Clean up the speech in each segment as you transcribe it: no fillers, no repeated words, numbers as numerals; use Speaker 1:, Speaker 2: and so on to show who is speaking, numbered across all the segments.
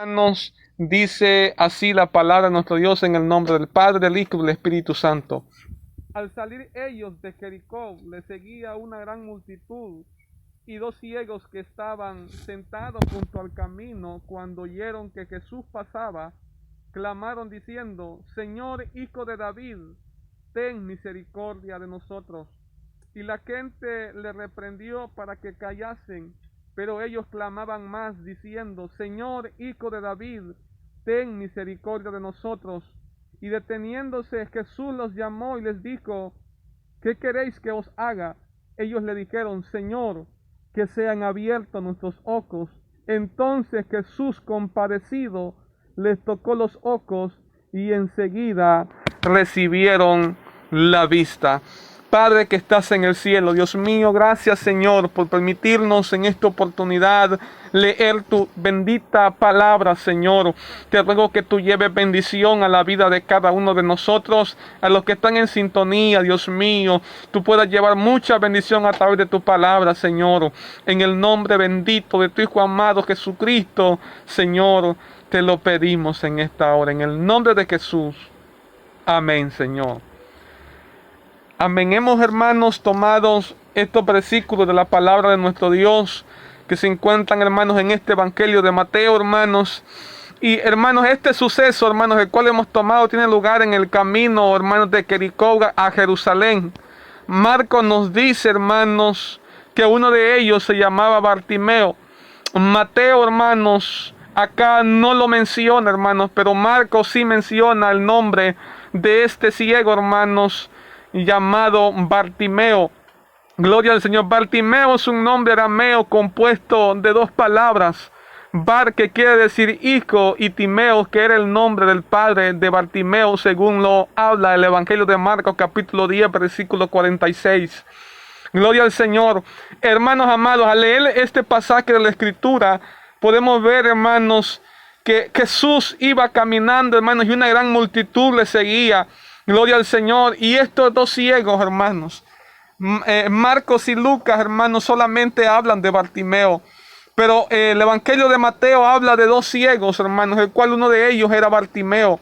Speaker 1: Nos dice así la palabra de nuestro Dios en el nombre del Padre, del Hijo y del Espíritu Santo. Al salir ellos de Jericó, les seguía una gran multitud, y dos ciegos que estaban sentados junto al camino, cuando oyeron que Jesús pasaba, clamaron diciendo: Señor, Hijo de David, ten misericordia de nosotros. Y la gente le reprendió para que callasen, pero ellos clamaban más, diciendo: Señor, Hijo de David, ten misericordia de nosotros. Y deteniéndose, Jesús los llamó y les dijo: ¿Qué queréis que os haga? Ellos le dijeron: Señor, que sean abiertos nuestros ojos. Entonces Jesús, compadecido, les tocó los ojos, y enseguida recibieron la vista. Padre que estás en el cielo, Dios mío, gracias Señor por permitirnos en esta oportunidad leer tu bendita palabra, Señor. Te ruego que tú lleves bendición a la vida de cada uno de nosotros, a los que están en sintonía, Dios mío. Tú puedas llevar mucha bendición a través de tu palabra, Señor. En el nombre bendito de tu Hijo amado Jesucristo, Señor, te lo pedimos en esta hora, en el nombre de Jesús. Amén, Señor. Amén. Hemos, hermanos, tomados estos versículos de la palabra de nuestro Dios que se encuentran, hermanos, en este Evangelio de Mateo, hermanos. Y, hermanos, este suceso, hermanos, el cual hemos tomado, tiene lugar en el camino, hermanos, de Jericó a Jerusalén. Marcos nos dice, hermanos, que uno de ellos se llamaba Bartimeo. Mateo, hermanos, acá no lo menciona, hermanos, pero Marcos sí menciona el nombre de este ciego, hermanos, llamado Bartimeo. Gloria al Señor. Bartimeo es un nombre arameo compuesto de dos palabras. Bar, que quiere decir hijo, y Timeo, que era el nombre del padre de Bartimeo, según lo habla el Evangelio de Marcos, capítulo 10, versículo 46. Gloria al Señor. Hermanos amados, al leer este pasaje de la Escritura, podemos ver, hermanos, que Jesús iba caminando, hermanos, y una gran multitud le seguía. Gloria al Señor. Y estos dos ciegos, hermanos, Marcos y Lucas, hermanos, solamente hablan de Bartimeo. Pero el Evangelio de Mateo habla de dos ciegos, hermanos, el cual uno de ellos era Bartimeo.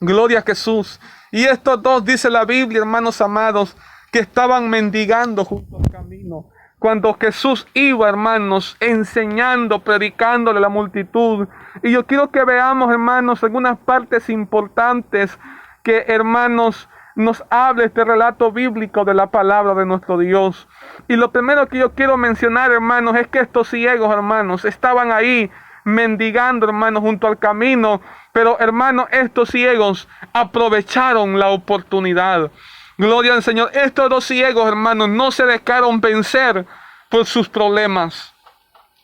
Speaker 1: Gloria a Jesús. Y estos dos, dice la Biblia, hermanos amados, que estaban mendigando junto al camino. Cuando Jesús iba, hermanos, enseñando, predicándole a la multitud. Y yo quiero que veamos, hermanos, algunas partes importantes que, hermanos, nos habla este relato bíblico de la palabra de nuestro Dios. Y lo primero que yo quiero mencionar, hermanos, es que estos ciegos, hermanos, estaban ahí mendigando, hermanos, junto al camino. Pero, hermanos, estos ciegos aprovecharon la oportunidad. Gloria al Señor. Estos dos ciegos, hermanos, no se dejaron vencer por sus problemas.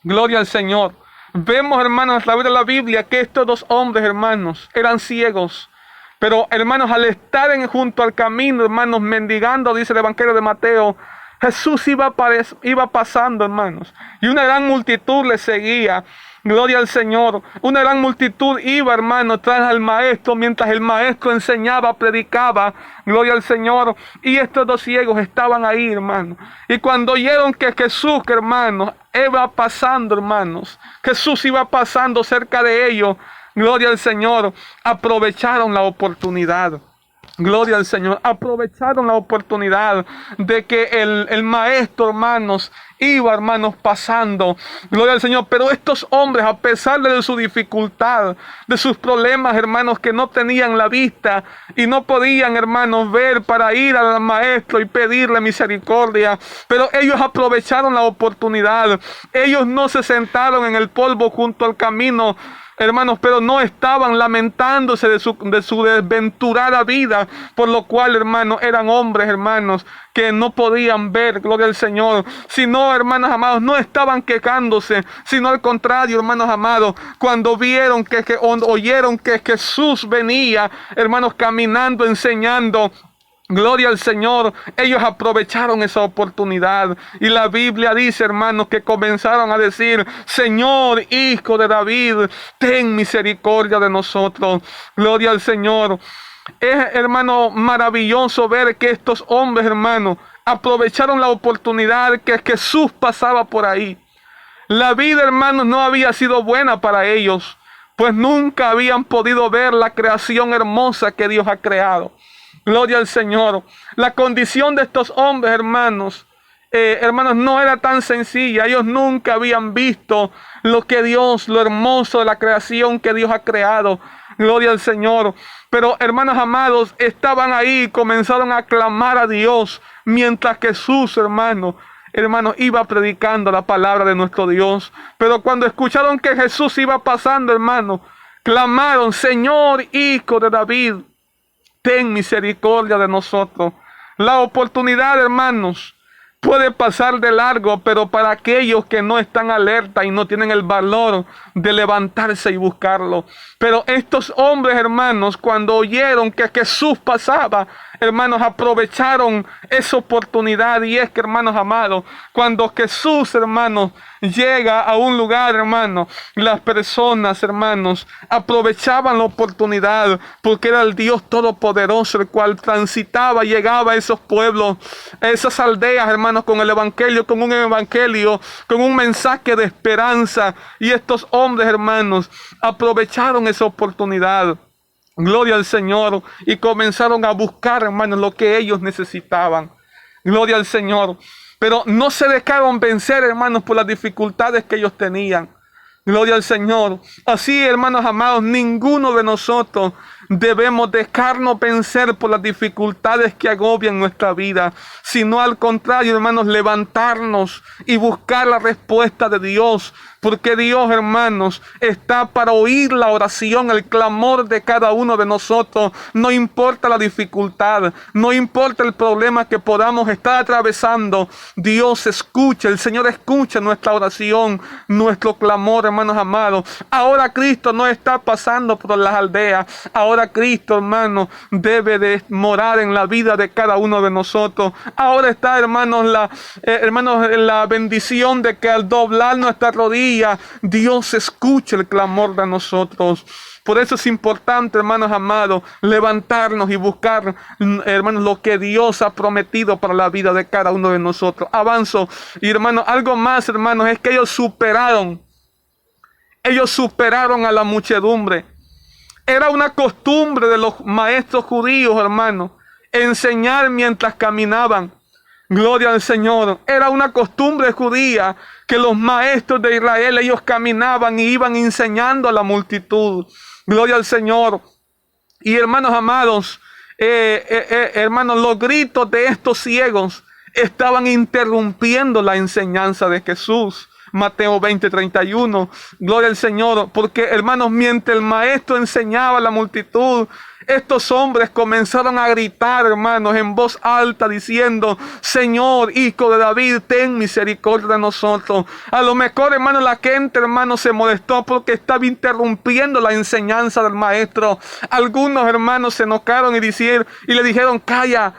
Speaker 1: Gloria al Señor. Vemos, hermanos, a través de la Biblia que estos dos hombres, hermanos, eran ciegos. Pero, hermanos, al estar junto al camino, hermanos, mendigando, dice el Evangelio de Mateo, Jesús iba pasando, hermanos, y una gran multitud le seguía. Gloria al Señor. Una gran multitud iba, hermanos, tras al maestro, mientras el maestro enseñaba, predicaba. Gloria al Señor. Y estos dos ciegos estaban ahí, hermanos. Y cuando oyeron que Jesús, hermanos, iba pasando, hermanos, Jesús iba pasando cerca de ellos, gloria al Señor, aprovecharon la oportunidad. Gloria al Señor. Aprovecharon la oportunidad de que el maestro, hermanos, iba, hermanos, pasando. Gloria al Señor. Pero estos hombres, a pesar de su dificultad, de sus problemas, hermanos, que no tenían la vista y no podían, hermanos, ver para ir al maestro y pedirle misericordia, pero ellos aprovecharon la oportunidad. Ellos no se sentaron en el polvo junto al camino, hermanos, pero no estaban lamentándose de su desventurada vida, por lo cual, hermanos, eran hombres, hermanos, que no podían ver, gloria al Señor, sino, hermanos amados, no estaban quejándose, sino al contrario, hermanos amados, cuando oyeron que Jesús venía, hermanos, caminando, enseñando, gloria al Señor, ellos aprovecharon esa oportunidad. Y la Biblia dice, hermanos, que comenzaron a decir: Señor, Hijo de David, ten misericordia de nosotros. Gloria al Señor. Es, hermano, maravilloso ver que estos hombres, hermanos, aprovecharon la oportunidad que Jesús pasaba por ahí. La vida, hermanos, no había sido buena para ellos. pues nunca habían podido ver la creación hermosa que Dios ha creado. Gloria al Señor. La condición de estos hombres, hermanos, no era tan sencilla. Ellos nunca habían visto lo hermoso de la creación que Dios ha creado. Gloria al Señor. Pero, hermanos amados, estaban ahí y comenzaron a clamar a Dios mientras Jesús, hermanos, iba predicando la palabra de nuestro Dios. Pero cuando escucharon que Jesús iba pasando, hermanos, clamaron: Señor, Hijo de David, ten misericordia de nosotros. La oportunidad, hermanos, puede pasar de largo, pero para aquellos que no están alerta y no tienen el valor de levantarse y buscarlo. Pero estos hombres, hermanos, cuando oyeron que Jesús pasaba, hermanos, aprovecharon esa oportunidad. Y es que, hermanos amados, cuando Jesús, hermanos, llega a un lugar, hermanos, las personas, hermanos, aprovechaban la oportunidad, porque era el Dios Todopoderoso, el cual transitaba, llegaba a esos pueblos, a esas aldeas, hermanos, con el evangelio, con un mensaje de esperanza. Y estos hombres, hermanos, aprovecharon esa oportunidad. Gloria al Señor. Y comenzaron a buscar, hermanos, lo que ellos necesitaban. Gloria al Señor. Pero no se dejaron vencer, hermanos, por las dificultades que ellos tenían. Gloria al Señor. Así, hermanos amados, ninguno de nosotros debemos dejarnos vencer por las dificultades que agobian nuestra vida, sino al contrario, hermanos, levantarnos y buscar la respuesta de Dios, porque Dios, hermanos, está para oír la oración, el clamor de cada uno de nosotros. No importa la dificultad, no importa el problema que podamos estar atravesando, Dios escucha, el Señor escucha nuestra oración, nuestro clamor, hermanos amados. Ahora Cristo no está pasando por las aldeas. Ahora Cristo, hermanos, debe de morar en la vida de cada uno de nosotros. Ahora está, hermanos, la bendición de que al doblar nuestra rodilla, Dios escucha el clamor de nosotros. Por eso es importante, hermanos amados, levantarnos y buscar, hermanos, lo que Dios ha prometido para la vida de cada uno de nosotros. Avanzo. Y, hermanos, algo más, hermanos, es que ellos superaron a la muchedumbre. Era una costumbre de los maestros judíos, hermanos, enseñar mientras caminaban. Gloria al Señor. Era una costumbre judía que los maestros de Israel, ellos caminaban y iban enseñando a la multitud. Gloria al Señor. Y, hermanos amados, hermanos, los gritos de estos ciegos estaban interrumpiendo la enseñanza de Jesús. Mateo 20:31. Gloria al Señor. Porque, hermanos, mientras el maestro enseñaba a la multitud, estos hombres comenzaron a gritar, hermanos, en voz alta, diciendo: Señor, Hijo de David, ten misericordia de nosotros. A lo mejor, hermanos, la gente, hermanos, se molestó porque estaba interrumpiendo la enseñanza del maestro. Algunos, hermanos, se enojaron y le dijeron: calla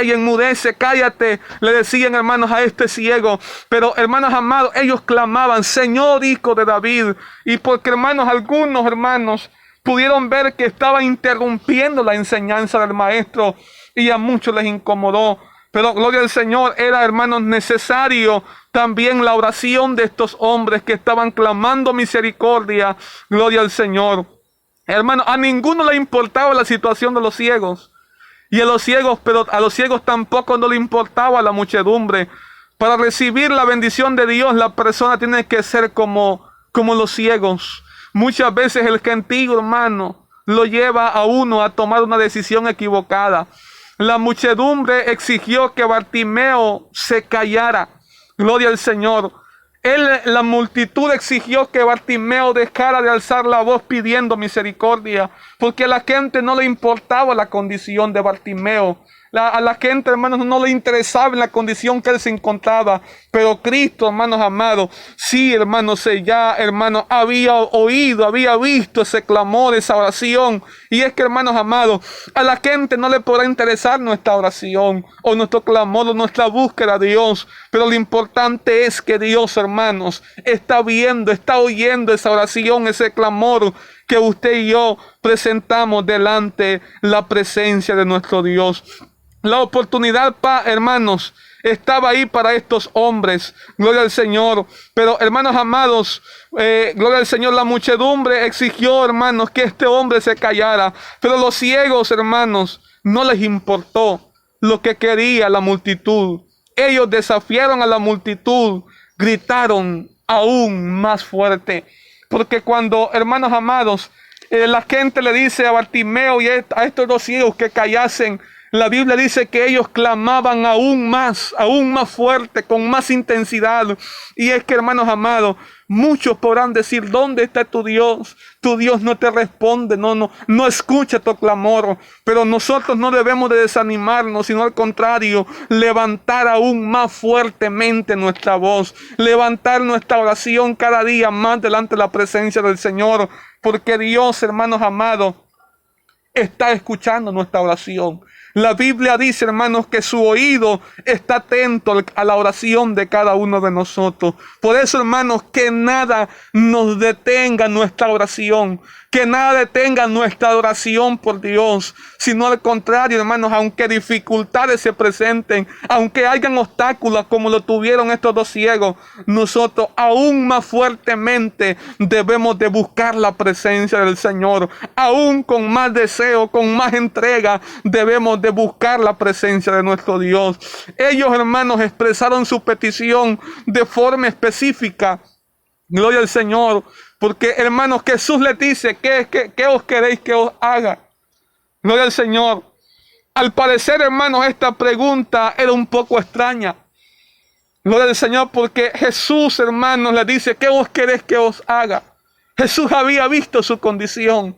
Speaker 1: y enmudece, cállate, le decían, hermanos, a este ciego. Pero, hermanos amados, ellos clamaban: Señor, Hijo de David. Y porque, hermanos, algunos, hermanos, pudieron ver que estaba interrumpiendo la enseñanza del maestro, y a muchos les incomodó. Pero, gloria al Señor, era, hermanos, necesario también la oración de estos hombres que estaban clamando misericordia. Gloria al Señor. Hermanos, a ninguno le importaba la situación de los ciegos. Y pero a los ciegos tampoco no le importaba la muchedumbre. Para recibir la bendición de Dios, la persona tiene que ser como los ciegos. Muchas veces el gentío, hermano, lo lleva a uno a tomar una decisión equivocada. La muchedumbre exigió que Bartimeo se callara. Gloria al Señor. La multitud exigió que Bartimeo dejara de alzar la voz pidiendo misericordia, porque a la gente no le importaba la condición de Bartimeo. A la gente, hermanos, no le interesaba en la condición que él se encontraba. Pero Cristo, hermanos amados, sí, hermanos, hermanos, había oído, había visto ese clamor, esa oración. Y es que, hermanos amados, a la gente no le podrá interesar nuestra oración, o nuestro clamor, o nuestra búsqueda a Dios. Pero lo importante es que Dios, hermanos, está viendo, está oyendo esa oración, ese clamor que usted y yo presentamos delante la presencia de nuestro Dios. La oportunidad, hermanos, estaba ahí para estos hombres. Gloria al Señor. Pero hermanos amados, gloria al Señor, la muchedumbre exigió, hermanos, que este hombre se callara. Pero los ciegos, hermanos, no les importó lo que quería la multitud. Ellos desafiaron a la multitud, gritaron aún más fuerte. Porque cuando, hermanos amados, la gente le dice a Bartimeo y a estos dos ciegos que callasen, la Biblia dice que ellos clamaban aún más fuerte, con más intensidad. Y es que, hermanos amados, muchos podrán decir, ¿dónde está tu Dios? Tu Dios no te responde, no escucha tu clamor. Pero nosotros no debemos de desanimarnos, sino al contrario, levantar aún más fuertemente nuestra voz, levantar nuestra oración cada día más delante de la presencia del Señor. Porque Dios, hermanos amados, está escuchando nuestra oración. La Biblia dice, hermanos, que su oído está atento a la oración de cada uno de nosotros. Por eso, hermanos, que nada nos detenga nuestra oración. Que nada detenga nuestra adoración por Dios. Sino al contrario, hermanos, aunque dificultades se presenten, aunque hayan obstáculos como lo tuvieron estos dos ciegos, nosotros aún más fuertemente debemos de buscar la presencia del Señor. Aún con más deseo, con más entrega, debemos de buscar la presencia de nuestro Dios. Ellos, hermanos, expresaron su petición de forma específica. Gloria al Señor. Porque, hermanos, Jesús les dice, ¿qué os queréis que os haga? Gloria al Señor. Al parecer, hermanos, esta pregunta era un poco extraña. Gloria al Señor, porque Jesús, hermanos, les dice, ¿qué os queréis que os haga? Jesús había visto su condición.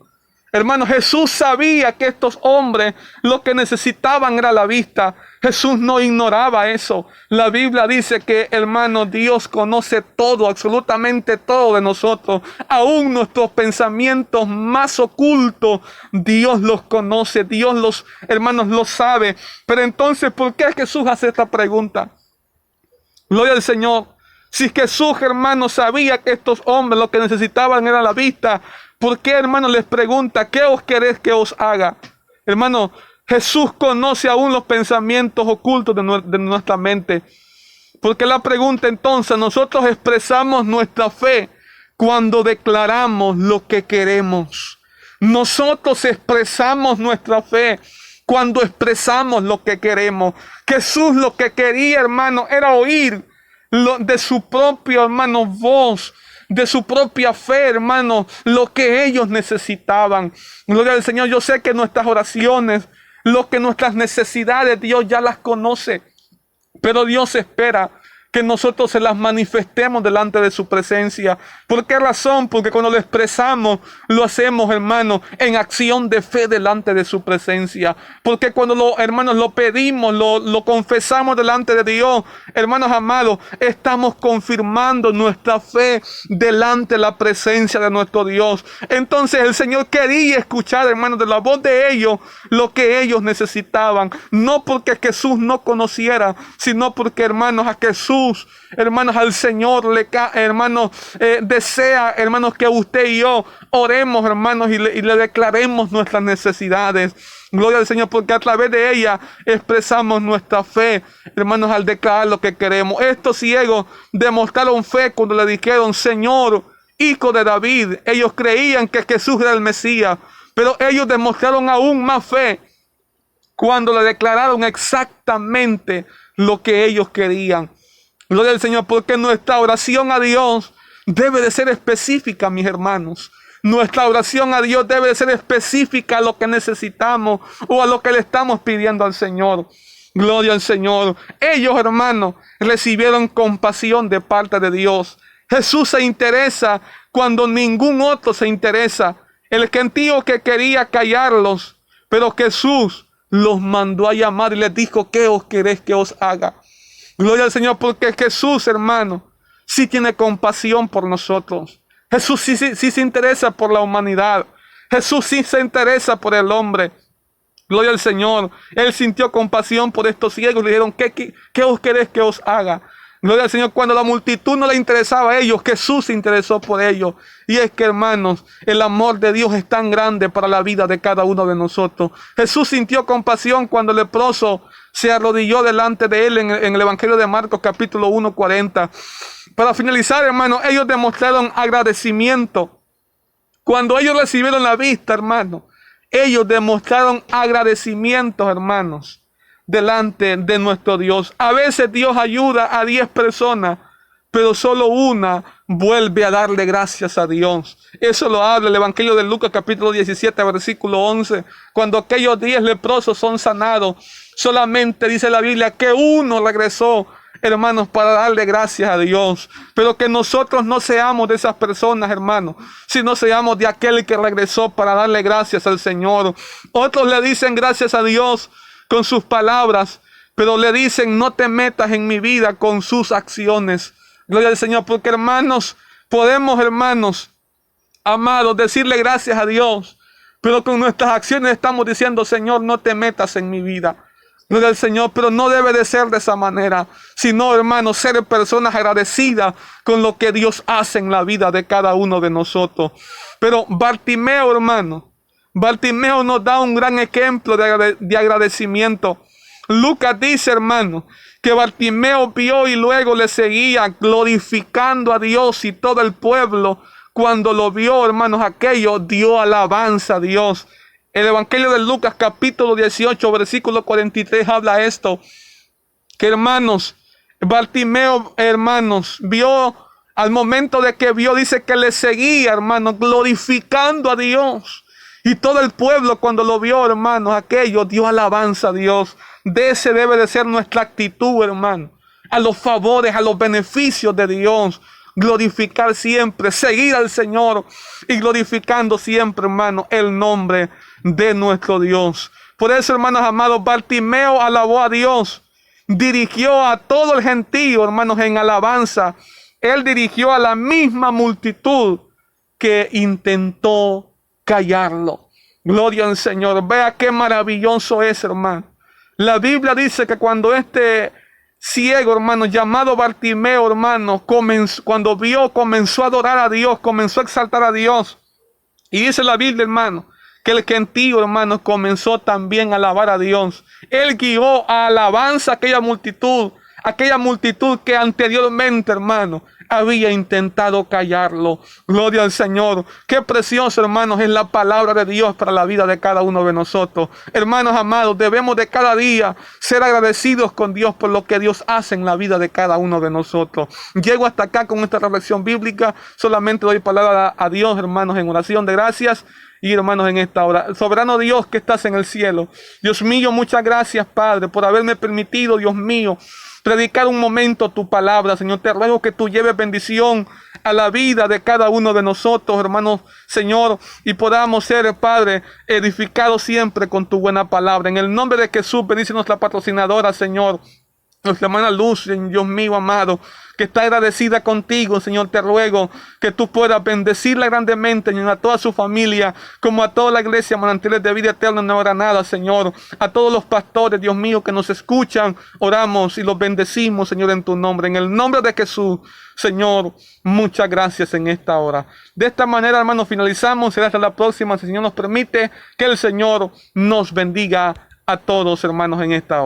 Speaker 1: Hermanos, Jesús sabía que estos hombres lo que necesitaban era la vista. Jesús no ignoraba eso. La Biblia dice que, hermanos, Dios conoce todo, absolutamente todo de nosotros. Aún nuestros pensamientos más ocultos, Dios los conoce. Dios los, hermanos, los sabe. Pero entonces, ¿por qué Jesús hace esta pregunta? Gloria al Señor. Si Jesús, hermanos, sabía que estos hombres lo que necesitaban era la vista, ¿por qué, hermanos, les pregunta, ¿qué os queréis que os haga? Hermano, Jesús conoce aún los pensamientos ocultos de nuestra mente. Porque la pregunta entonces, nosotros expresamos nuestra fe cuando declaramos lo que queremos. Nosotros expresamos nuestra fe cuando expresamos lo que queremos. Jesús lo que quería, hermano, era oír de su propia, hermano, voz, de su propia fe, hermano, lo que ellos necesitaban. Gloria al Señor. Yo sé que nuestras oraciones, lo que nuestras necesidades, Dios ya las conoce, pero Dios espera que nosotros se las manifestemos delante de su presencia. ¿Por qué razón? Porque cuando lo expresamos, lo hacemos, hermanos, en acción de fe delante de su presencia. Porque cuando, hermanos, lo pedimos, lo confesamos delante de Dios, hermanos amados, estamos confirmando nuestra fe delante de la presencia de nuestro Dios. Entonces el Señor quería escuchar, hermanos, de la voz de ellos, lo que ellos necesitaban. No porque Jesús no conociera, sino porque, hermanos, a Jesús, hermanos, al Señor hermanos, desea, hermanos, que usted y yo oremos, hermanos, y le declaremos nuestras necesidades. Gloria al Señor, porque a través de ella expresamos nuestra fe, hermanos, al declarar lo que queremos. Estos ciegos demostraron fe cuando le dijeron, Señor, Hijo de David. Ellos creían que Jesús era el Mesías, pero ellos demostraron aún más fe cuando le declararon exactamente lo que ellos querían. Gloria al Señor, porque nuestra oración a Dios debe de ser específica, mis hermanos. Nuestra oración a Dios debe de ser específica a lo que necesitamos o a lo que le estamos pidiendo al Señor. Gloria al Señor. Ellos, hermanos, recibieron compasión de parte de Dios. Jesús se interesa cuando ningún otro se interesa. El gentío que quería callarlos, pero Jesús los mandó a llamar y les dijo, ¿qué os queréis que os haga? Gloria al Señor, porque Jesús, hermano, sí tiene compasión por nosotros. Jesús sí se interesa por la humanidad. Jesús sí se interesa por el hombre. Gloria al Señor. Él sintió compasión por estos ciegos. Le dijeron, ¿qué os queréis que os haga? Gloria al Señor. Cuando la multitud no le interesaba a ellos, Jesús se interesó por ellos. Y es que, hermanos, el amor de Dios es tan grande para la vida de cada uno de nosotros. Jesús sintió compasión cuando el leproso se arrodilló delante de él en el Evangelio de Marcos capítulo 1:40. Para finalizar, hermano, ellos demostraron agradecimiento. Cuando ellos recibieron la vista, hermano, ellos demostraron agradecimiento, hermanos, delante de nuestro Dios. A veces Dios ayuda a 10 personas, pero solo una vuelve a darle gracias a Dios. Eso lo habla el Evangelio de Lucas capítulo 17, versículo 11. Cuando aquellos 10 leprosos son sanados, solamente dice la Biblia que uno regresó, hermanos, para darle gracias a Dios. Pero que nosotros no seamos de esas personas, hermanos, sino seamos de aquel que regresó para darle gracias al Señor. Otros le dicen gracias a Dios con sus palabras, pero le dicen no te metas en mi vida con sus acciones. Gloria al Señor, porque hermanos, podemos, hermanos, amados, decirle gracias a Dios, pero con nuestras acciones estamos diciendo, Señor, no te metas en mi vida. Gloria al Señor, pero no debe de ser de esa manera, sino, hermanos, ser personas agradecidas con lo que Dios hace en la vida de cada uno de nosotros. Pero Bartimeo, hermano, Bartimeo nos da un gran ejemplo de agradecimiento. Lucas dice, hermano, que Bartimeo vio y luego le seguía glorificando a Dios, y todo el pueblo, cuando lo vio, hermanos, aquello dio alabanza a Dios. El Evangelio de Lucas capítulo 18, versículo 43 habla esto, que hermanos, Bartimeo, hermanos, vio, al momento de que vio, dice que le seguía, hermanos, glorificando a Dios. Y todo el pueblo cuando lo vio, hermanos, aquello dio alabanza a Dios. De ese debe de ser nuestra actitud, hermano. A los favores, a los beneficios de Dios. Glorificar siempre, seguir al Señor y glorificando siempre, hermano, el nombre de nuestro Dios. Por eso, hermanos amados, Bartimeo alabó a Dios. Dirigió a todo el gentío, hermanos, en alabanza. Él dirigió a la misma multitud que intentó callarlo. Gloria al Señor. Vea qué maravilloso es, hermano. La Biblia dice que cuando este ciego, hermano, llamado Bartimeo, hermano, cuando vio, comenzó a adorar a Dios, comenzó a exaltar a Dios. Y dice la Biblia, hermano, que el gentío, hermano, comenzó también a alabar a Dios. Él guió a alabanza a aquella multitud que anteriormente, hermano, había intentado callarlo. Gloria al Señor. Qué precioso, hermanos, es la palabra de Dios para la vida de cada uno de nosotros. Hermanos amados, debemos de cada día ser agradecidos con Dios por lo que Dios hace en la vida de cada uno de nosotros. Llego hasta acá con esta reflexión bíblica. Solamente doy palabra a Dios, hermanos, en oración de gracias. Y hermanos, en esta hora, soberano Dios que estás en el cielo, Dios mío, muchas gracias, Padre, por haberme permitido, Dios mío, predicar un momento tu palabra. Señor, te ruego que tú lleves bendición a la vida de cada uno de nosotros, hermanos, Señor, y podamos ser, Padre, edificados siempre con tu buena palabra. En el nombre de Jesús, bendice nuestra patrocinadora, Señor, nuestra hermana Luz, Dios mío amado, que está agradecida contigo, Señor. Te ruego que tú puedas bendecirla grandemente, Señor, a toda su familia, como a toda la iglesia Manantiales de Vida Eterna en Nueva Granada, Señor. A todos los pastores, Dios mío, que nos escuchan, oramos y los bendecimos, Señor, en tu nombre. En el nombre de Jesús, Señor, muchas gracias en esta hora. De esta manera, hermanos, finalizamos. Será hasta la próxima, si el Señor nos permite. Que el Señor nos bendiga a todos, hermanos, en esta hora.